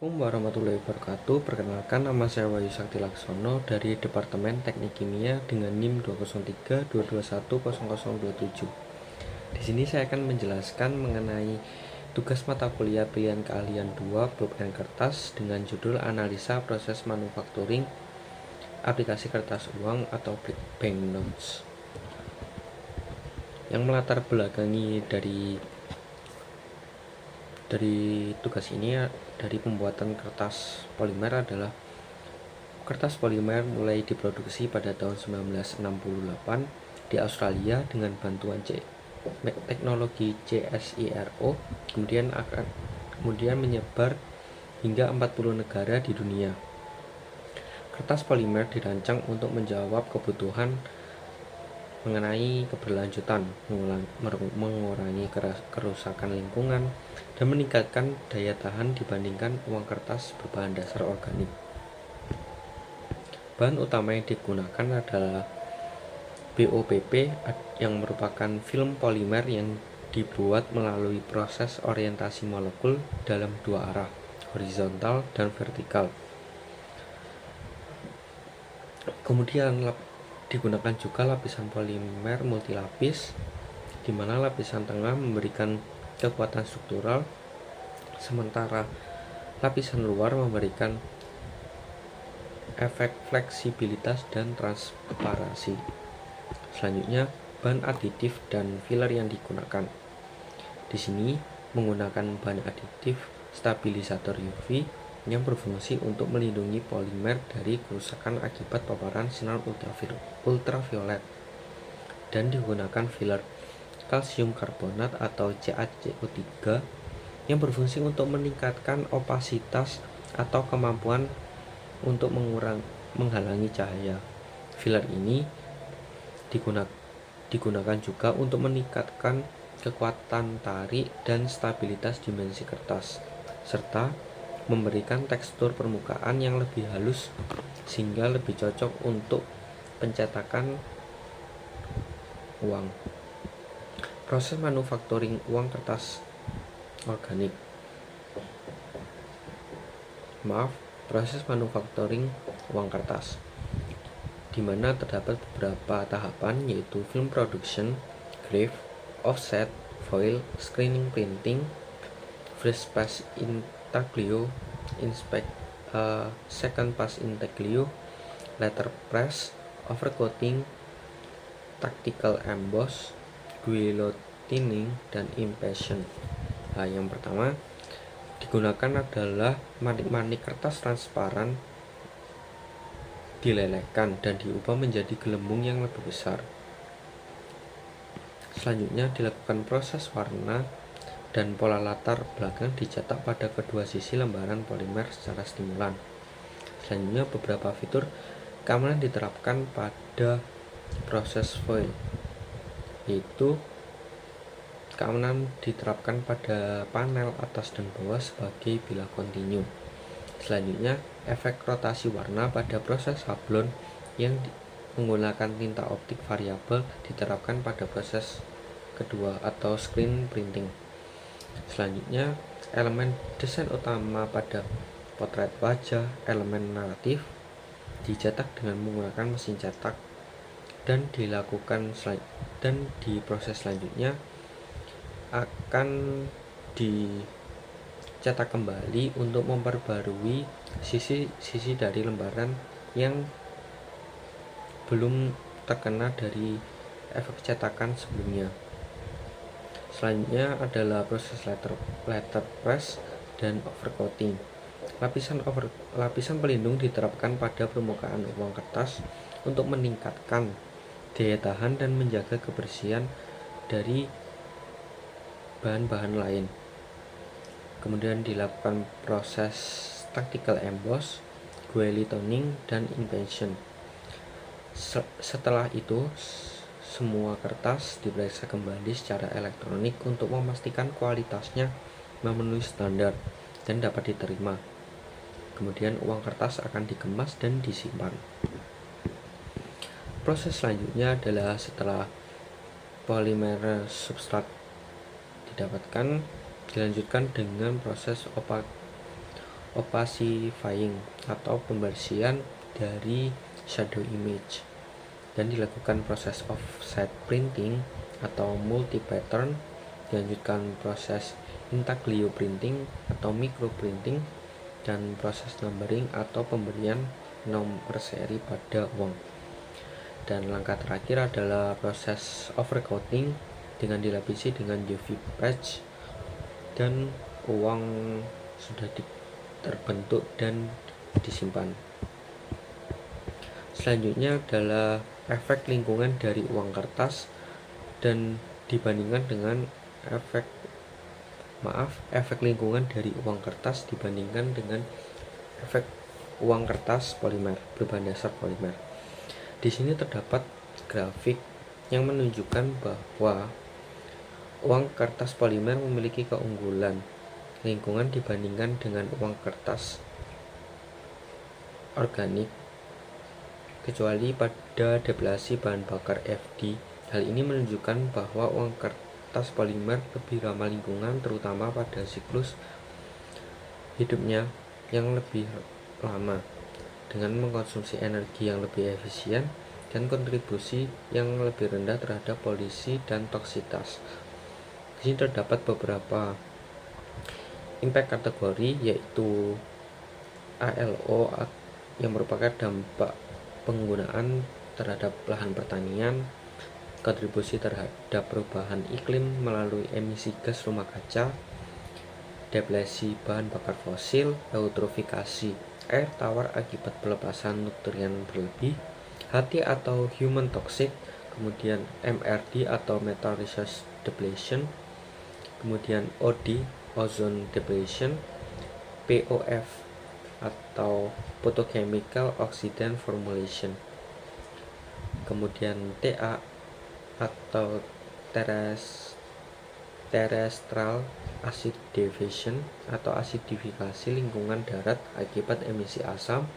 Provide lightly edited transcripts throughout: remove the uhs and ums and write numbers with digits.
Assalamualaikum warahmatullahi wabarakatuh. Perkenalkan, nama saya Wahyu Sakti Laksono dari Departemen Teknik Kimia dengan NIM 20322100027. Di sini saya akan menjelaskan mengenai tugas mata kuliah pilihan keahlian 2 pulpen kertas dengan judul Analisa Proses Manufakturing Aplikasi Kertas Uang atau Banknotes. Yang melatar belakangi dari tugas ini dari pembuatan kertas polimer adalah kertas polimer mulai diproduksi pada tahun 1968 di Australia dengan bantuan teknologi CSIRO, kemudian menyebar hingga 40 negara di dunia. Kertas polimer dirancang untuk menjawab kebutuhan mengenai keberlanjutan, mengurangi kerusakan lingkungan, dan meningkatkan daya tahan dibandingkan uang kertas berbahan dasar organik. Bahan utama yang digunakan adalah BOPP yang merupakan film polimer yang dibuat melalui proses orientasi molekul dalam dua arah, horizontal dan vertikal. Kemudian digunakan juga lapisan polimer multilapis, di mana lapisan tengah memberikan kekuatan struktural, sementara lapisan luar memberikan efek fleksibilitas dan transparasi. Selanjutnya, bahan aditif dan filler yang digunakan. Di sini menggunakan bahan aditif stabilisator UV yang berfungsi untuk melindungi polimer dari kerusakan akibat paparan sinar ultraviolet, dan digunakan filler kalsium karbonat atau CaCO3 yang berfungsi untuk meningkatkan opasitas atau kemampuan untuk menghalangi cahaya. Filler ini digunakan juga untuk meningkatkan kekuatan tarik dan stabilitas dimensi kertas, serta memberikan tekstur permukaan yang lebih halus sehingga lebih cocok untuk pencetakan uang. Proses manufakturing uang kertas organik. Proses manufakturing uang kertas, di mana terdapat beberapa tahapan, yaitu film production, graph, offset, foil, screening printing, first pass intaglio, second pass intaglio, letterpress, overcoating, tactical emboss, guillotining, dan impression. Yang pertama digunakan adalah manik-manik kertas transparan dilelehkan dan diubah menjadi gelembung yang lebih besar. Selanjutnya dilakukan proses warna dan pola latar belakang dicetak pada kedua sisi lembaran polimer secara stimulan. Selanjutnya beberapa fitur keamanan diterapkan pada proses foil, yaitu keamanan diterapkan pada panel atas dan bawah sebagai bilah kontinu. Selanjutnya, efek rotasi warna pada proses sablon yang menggunakan tinta optik variabel diterapkan pada proses kedua atau screen printing. Selanjutnya, elemen desain utama pada potret wajah, elemen naratif dicetak dengan menggunakan mesin cetak dan di proses selanjutnya akan dicetak kembali untuk memperbarui sisi dari lembaran yang belum terkena dari efek cetakan sebelumnya. Selanjutnya adalah proses letterpress dan overcoating. Lapisan pelindung diterapkan pada permukaan uang kertas untuk meningkatkan daya tahan dan menjaga kebersihan dari bahan-bahan lain. Kemudian dilakukan proses tactical emboss, guillotining, dan impression. Setelah itu, semua kertas diperiksa kembali secara elektronik untuk memastikan kualitasnya memenuhi standar dan dapat diterima. Kemudian uang kertas akan dikemas dan disimpan. Proses selanjutnya adalah setelah polimer substrat didapatkan, dilanjutkan dengan proses opacifying atau pembersihan dari shadow image, dan dilakukan proses offset printing atau multi pattern, dilanjutkan proses intaglio printing atau micro printing, dan proses numbering atau pemberian nomor seri pada uang. Dan langkah terakhir adalah proses overcoating dengan dilapisi dengan UV patch dan uang sudah terbentuk dan disimpan. Selanjutnya adalah efek lingkungan dari uang kertas dan dibandingkan dengan efek lingkungan dari uang kertas dibandingkan dengan efek uang kertas polimer berbahan dasar polimer. Di sini terdapat grafik yang menunjukkan bahwa uang kertas polimer memiliki keunggulan lingkungan dibandingkan dengan uang kertas organik, kecuali pada deplasi bahan bakar FD. Hal ini menunjukkan bahwa uang kertas polimer lebih ramah lingkungan, terutama pada siklus hidupnya yang lebih lama, dengan mengkonsumsi energi yang lebih efisien dan kontribusi yang lebih rendah terhadap polusi dan toksitas. Di sini terdapat beberapa impact kategori, yaitu ALO yang merupakan dampak penggunaan terhadap lahan pertanian, kontribusi terhadap perubahan iklim melalui emisi gas rumah kaca, deplesi bahan bakar fosil, eutrofikasi air tawar akibat pelepasan nutrien berlebih, HT atau human toxic, kemudian MRD atau metal resource depletion, kemudian OD ozone depletion, POF atau photochemical oxidant formulation, kemudian TA atau terrestrial acidification atau asidifikasi lingkungan darat akibat emisi asam,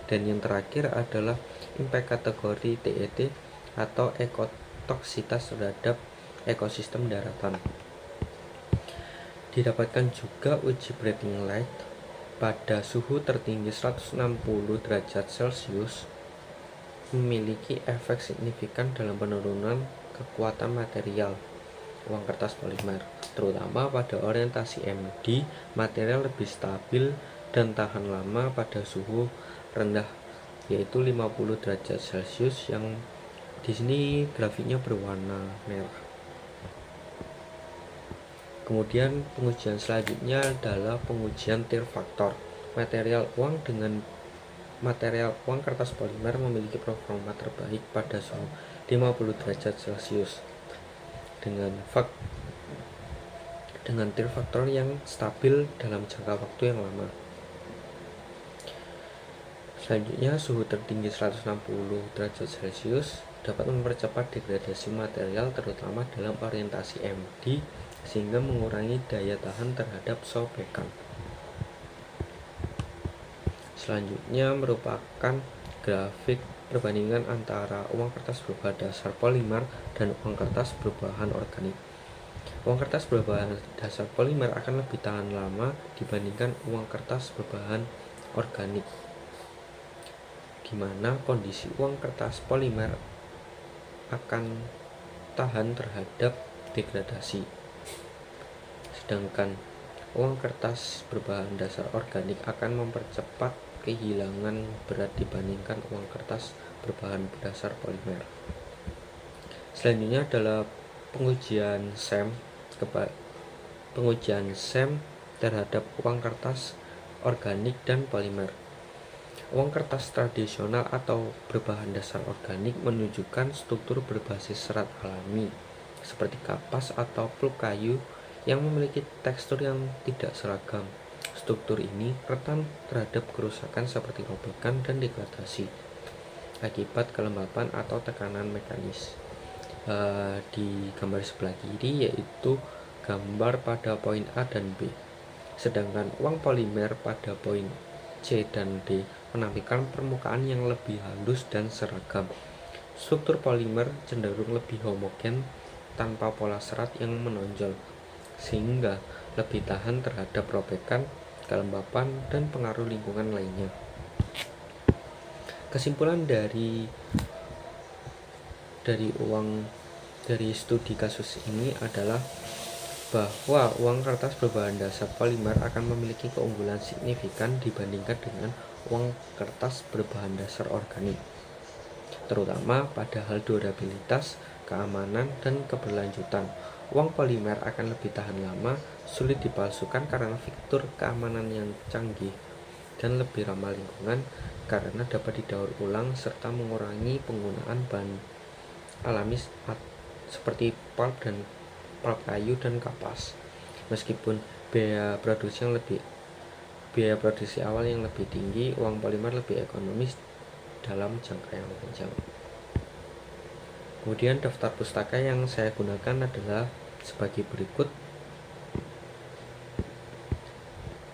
dan yang terakhir adalah impact kategori TET atau ekotoksitas terhadap ekosistem daratan. Didapatkan juga uji breathing light pada suhu tertinggi 160 derajat Celcius memiliki efek signifikan dalam penurunan kekuatan material uang kertas polimer, terutama pada orientasi MD. Material lebih stabil dan tahan lama pada suhu rendah, yaitu 50 derajat Celcius, yang di sini grafiknya berwarna merah. Kemudian pengujian selanjutnya adalah pengujian tear factor. Material uang kertas polimer memiliki performa terbaik pada suhu 50 derajat Celcius dengan tear factor yang stabil dalam jangka waktu yang lama. Selanjutnya, suhu tertinggi 160 derajat Celcius dapat mempercepat degradasi material, terutama dalam orientasi MD, sehingga mengurangi daya tahan terhadap sobekan. Selanjutnya merupakan grafik perbandingan antara uang kertas berbahan dasar polimer dan uang kertas berbahan organik. Uang kertas berbahan dasar polimer akan lebih tahan lama dibandingkan uang kertas berbahan organik, di mana kondisi uang kertas polimer akan tahan terhadap degradasi, sedangkan uang kertas berbahan dasar organik akan mempercepat kehilangan berat dibandingkan uang kertas berbahan dasar polimer. Selanjutnya adalah pengujian SEM terhadap uang kertas organik dan polimer. Uang kertas tradisional atau berbahan dasar organik menunjukkan struktur berbasis serat alami seperti kapas atau pulp kayu yang memiliki tekstur yang tidak seragam. Struktur ini rentan terhadap kerusakan seperti robekan dan degradasi akibat kelembapan atau tekanan mekanis. Di gambar sebelah kiri yaitu gambar pada poin A dan B, sedangkan uang polimer pada poin C dan D menampilkan permukaan yang lebih halus dan seragam. Struktur polimer cenderung lebih homogen tanpa pola serat yang menonjol, sehingga lebih tahan terhadap robekan kelembapan, dan pengaruh lingkungan lainnya. Kesimpulan dari studi kasus ini adalah bahwa uang kertas berbahan dasar polimer akan memiliki keunggulan signifikan dibandingkan dengan uang kertas berbahan dasar organik, terutama pada hal durabilitas, keamanan, dan keberlanjutan. Uang polimer akan lebih tahan lama, sulit dipalsukan karena fitur keamanan yang canggih, dan lebih ramah lingkungan karena dapat didaur ulang serta mengurangi penggunaan bahan alami seperti pulp kayu dan kapas. Meskipun biaya produksi awal yang lebih tinggi, uang polimer lebih ekonomis dalam jangka yang panjang. Kemudian daftar pustaka yang saya gunakan adalah sebagai berikut.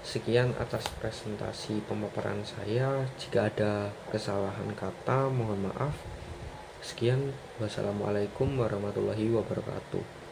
Sekian atas presentasi pemaparan saya. Jika ada kesalahan kata, mohon maaf. Sekian, wassalamualaikum warahmatullahi wabarakatuh.